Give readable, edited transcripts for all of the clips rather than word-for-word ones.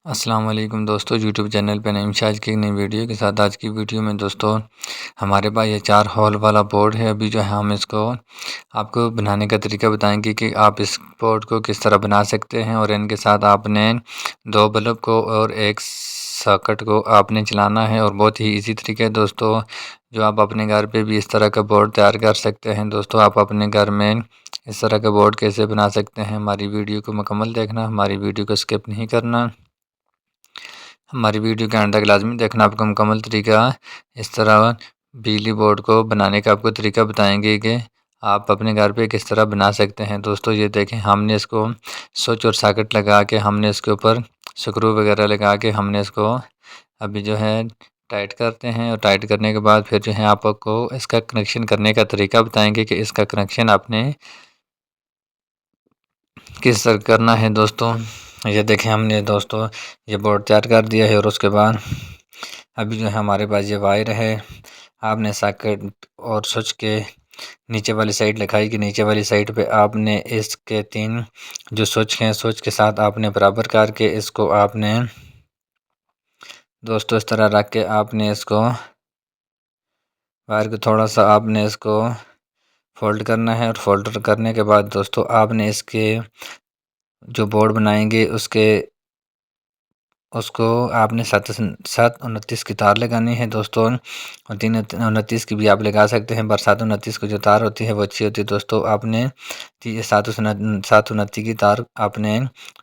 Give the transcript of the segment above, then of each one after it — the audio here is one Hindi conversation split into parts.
अस्सलाम वालेकुम दोस्तों, यूट्यूब चैनल पे नईम शाज की एक नई वीडियो के साथ आज की वीडियो में दोस्तों हमारे पास ये 4 हॉल वाला बोर्ड है। अभी जो है हम इसको आपको बनाने का तरीका बताएंगे कि आप इस बोर्ड को किस तरह बना सकते हैं। और इनके साथ आपने 2 बल्ब को और एक सॉकेट को आपने चलाना है और बहुत ही इजी तरीका है दोस्तों, जो आप अपने घर पे भी इस तरह का बोर्ड तैयार कर सकते हैं। दोस्तों आप अपने घर में इस तरह का बोर्ड कैसे बना सकते हैं, हमारी वीडियो को मुकम्मल देखना, हमारी वीडियो को स्किप नहीं करना, हमारी वीडियो के अंत तक लाजमी देखना। आपको मुकम्मल तरीका इस तरह बिजली बोर्ड को बनाने का आपको तरीका बताएंगे कि आप अपने घर पे किस तरह बना सकते हैं। दोस्तों ये देखें, हमने इसको स्विच और सॉकेट लगा के हमने इसके ऊपर स्क्रू वगैरह लगा के हमने इसको अभी जो है टाइट करते हैं। और टाइट करने के बाद फिर जो है आपको इसका कनेक्शन करने का तरीका बताएंगे कि इसका कनेक्शन आपने किस तरह करना है। दोस्तों ये देखें, हमने दोस्तों ये बोर्ड तैयार कर दिया है और उसके बाद अभी जो है हमारे पास ये वायर है। आपने सॉकेट और स्विच के नीचे वाली साइड लिखाई कि नीचे वाली साइड पे आपने इसके 3 जो स्विच हैं, स्विच के साथ आपने बराबर करके इसको आपने दोस्तों इस तरह रख के आपने इसको वायर को थोड़ा सा आपने इसको फोल्ड करना है। और फोल्ड करने के बाद दोस्तों आपने इसके जो बोर्ड बनाएंगे उसको आपने 729 की तार लगानी है दोस्तों। और 329 की भी आप लगा सकते हैं, पर 729 की जो तार होती है वो अच्छी होती है। दोस्तों आपने 729 की तार आपने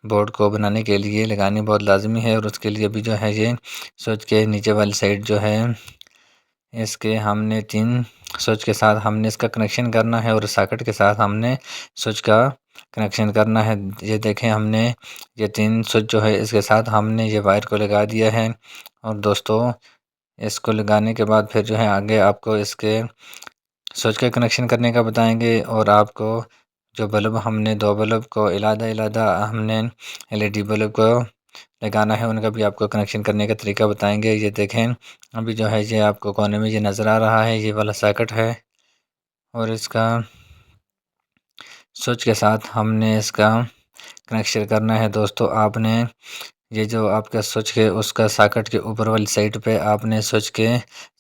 बोर्ड को बनाने के लिए लगानी बहुत लाजमी है। और उसके लिए भी जो है ये स्विच के नीचे वाली साइड जो है इसके हमने 3 स्विच के साथ हमने इसका कनेक्शन करना है और सॉकेट के साथ हमने स्विच का कनेक्शन करना है। ये देखें, हमने ये 3 स्विच जो है इसके साथ हमने ये वायर को लगा दिया है। और दोस्तों इसको लगाने के बाद फिर जो है आगे आपको इसके स्विच का कनेक्शन करने का बताएंगे। और आपको जो बल्ब हमने 2 बल्ब को अलग-अलग हमने एलईडी बल्ब को लगाना है, उनका भी आपको कनेक्शन करने का तरीका बताएंगे। ये देखें, अभी जो है ये आपको कोने में ये नज़र आ रहा है, ये वाला सॉकेट है और इसका स्विच के साथ हमने इसका कनेक्शन करना है। दोस्तों आपने ये जो आपका स्विच है उसका सॉकेट के ऊपर वाली साइड पे आपने स्विच के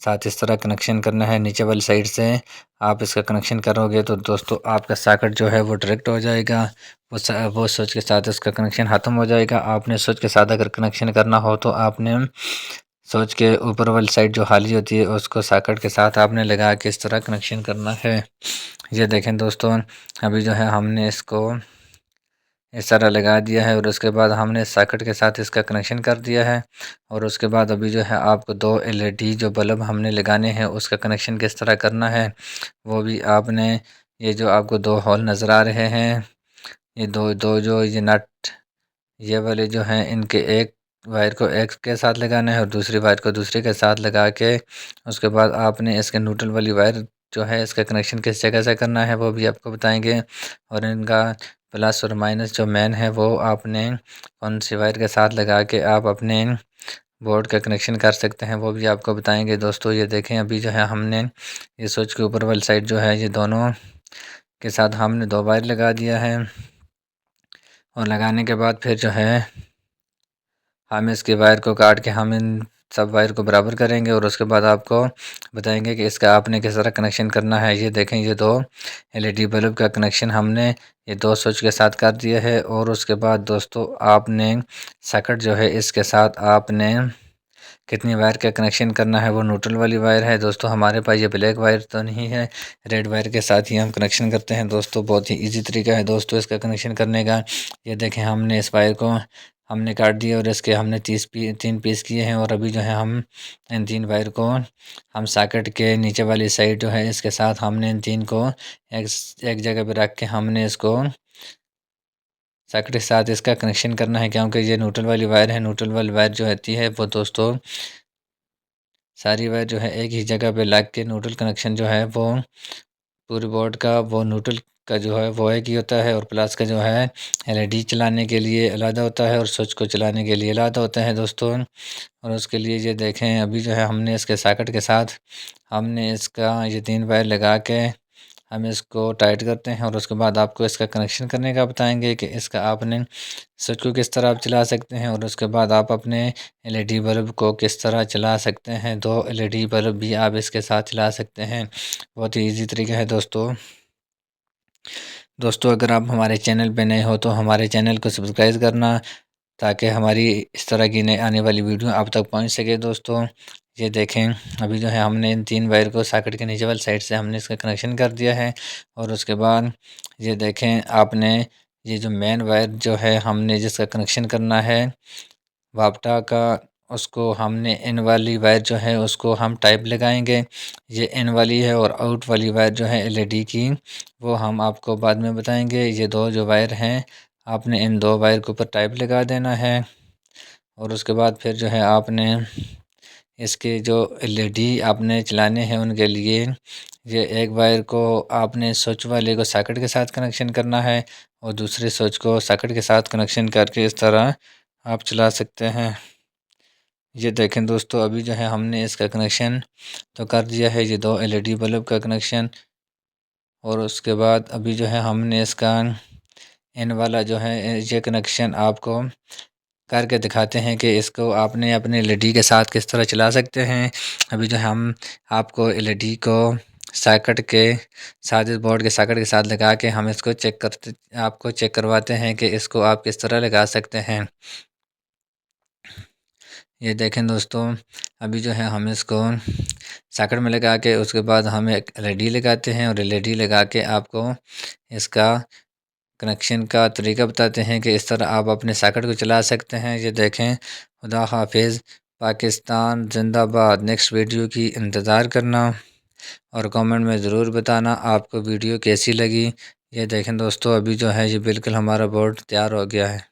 साथ इस तरह कनेक्शन करना है। नीचे वाली साइड से आप इसका कनेक्शन करोगे तो दोस्तों आपका सॉकेट जो है वो डायरेक्ट हो जाएगा, वो स्विच के साथ इसका कनेक्शन ख़त्म हो जाएगा। आपने स्विच के साथ अगर कनेक्शन करना हो तो आपने स्विच के ऊपर वाली साइड जो खाली होती है उसको सॉकेट के साथ आपने लगा के इस तरह कनेक्शन करना है। ये देखें दोस्तों, अभी जो है हमने इसको इस तरह लगा दिया है और उसके बाद हमने सॉकेट के साथ इसका कनेक्शन कर दिया है। और उसके बाद अभी जो है आपको 2 एलईडी जो बल्ब हमने लगाने हैं उसका कनेक्शन किस तरह करना है वो भी आपने, ये जो आपको 2 होल नज़र आ रहे हैं, ये दो दो जो ये नट ये वाले जो हैं इनके एक वायर को एक के साथ लगाना है और दूसरी वायर को दूसरे के साथ लगा के उसके बाद आपने इसके न्यूट्रल वाली वायर जो है इसका कनेक्शन किस जगह से करना है वो भी आपको बताएंगे। और इनका प्लस और माइनस जो मैन है वो आपने कौन सी वायर के साथ लगा के आप अपने बोर्ड का कनेक्शन कर सकते हैं वो भी आपको बताएंगे। दोस्तों ये देखें, अभी जो है हमने ये स्विच के ऊपर वाली साइड जो है ये दोनों के साथ हमने 2 वायर लगा दिया है। और लगाने के बाद फिर जो है हम इसके वायर को काट के हम इन सब वायर को बराबर करेंगे और उसके बाद आपको बताएंगे कि इसका आपने किस तरह कनेक्शन करना है। ये देखें, ये 2 एलईडी बल्ब का कनेक्शन हमने ये 2 स्विच के साथ कर दिया है। और उसके बाद दोस्तों आपने सॉकेट जो है इसके साथ आपने कितनी वायर का कनेक्शन करना है, वो न्यूट्रल वाली वायर है। दोस्तों हमारे पास ये ब्लैक वायर तो नहीं है, रेड वायर के साथ ही हम कनेक्शन करते हैं। दोस्तों बहुत ही इजी तरीका है दोस्तों इसका कनेक्शन करने का। ये देखें, हमने इस वायर को हमने काट दिया और इसके हमने 3 पीस किए हैं। और अभी जो है हम इन 3 वायर को हम सॉकेट के नीचे वाली साइड जो है इसके साथ हमने इन 3 को एक एक जगह पे रख के हमने इसको सॉकेट के साथ इसका कनेक्शन करना है, क्योंकि ये न्यूट्रल वाली वायर है। न्यूट्रल वाली वायर जो होती है वो दोस्तों सारी वायर जो है एक ही जगह पे लग के न्यूट्रल कनेक्शन जो है वो पूरे बोर्ड का वो न्यूट्रल का जो है वो एक ही होता है। और प्लस का जो है एलईडी चलाने के लिए अलग होता है और स्विच को चलाने के लिए अलग होता है दोस्तों। और उसके लिए ये देखें, अभी जो है हमने इसके सॉकेट के साथ हमने इसका ये 3 वायर लगा के हम इसको टाइट करते हैं और उसके बाद आपको इसका कनेक्शन करने का बताएंगे कि इसका आपने स्विच को किस तरह आप चला सकते हैं और उसके बाद आप अपने एलईडी बल्ब को किस तरह चला सकते हैं। 2 एलईडी बल्ब भी आप इसके साथ चला सकते हैं। बहुत ही ईजी तरीका है दोस्तों। अगर आप हमारे चैनल पे नए हो तो हमारे चैनल को सब्सक्राइब करना, ताकि हमारी इस तरह की नई आने वाली वीडियो आप तक पहुंच सके दोस्तों। ये देखें, अभी जो है हमने इन 3 वायर को सॉकेट के नीचे वाली साइड से हमने इसका कनेक्शन कर दिया है। और उसके बाद ये देखें, आपने ये जो मेन वायर जो है हमने जिसका कनेक्शन करना है वापटा का, उसको हमने इन वाली वायर जो है उसको हम टाइप लगाएंगे। ये इन वाली है और आउट वाली वायर जो है एलईडी की, वो हम आपको बाद में बताएंगे। ये 2 जो वायर हैं, आपने इन 2 वायर के ऊपर टाइप लगा देना है। और उसके बाद फिर जो है आपने इसके जो एलईडी आपने चलाने हैं उनके लिए ये एक वायर को आपने स्विच वाले को सॉकेट के साथ कनेक्शन करना है और दूसरे स्विच को सॉकेट के साथ कनेक्शन करके इस तरह आप चला सकते हैं। ये देखें दोस्तों, अभी जो है हमने इसका कनेक्शन तो कर दिया है, ये 2 एलईडी बल्ब का कनेक्शन। और उसके बाद अभी जो है हमने इसका इन वाला जो है ये कनेक्शन आपको करके दिखाते हैं कि इसको आपने अपने एलईडी के साथ किस तरह चला सकते हैं। अभी जो है हम आपको एलईडी को सॉकेट के साथ, इस बोर्ड के सॉकेट के साथ लगा के हम इसको आपको चेक करवाते हैं कि इसको आप किस तरह लगा सकते हैं। ये देखें दोस्तों, अभी जो है हम इसको सॉकेट में लगा के उसके बाद हम एक एलईडी लगाते हैं और एलईडी लगा के आपको इसका कनेक्शन का तरीका बताते हैं कि इस तरह आप अपने सॉकेट को चला सकते हैं। ये देखें, खुदा हाफिज़, पाकिस्तान जिंदाबाद। नेक्स्ट वीडियो की इंतज़ार करना और कमेंट में ज़रूर बताना आपको वीडियो कैसी लगी। ये देखें दोस्तों, अभी जो है ये बिल्कुल हमारा बोर्ड तैयार हो गया है।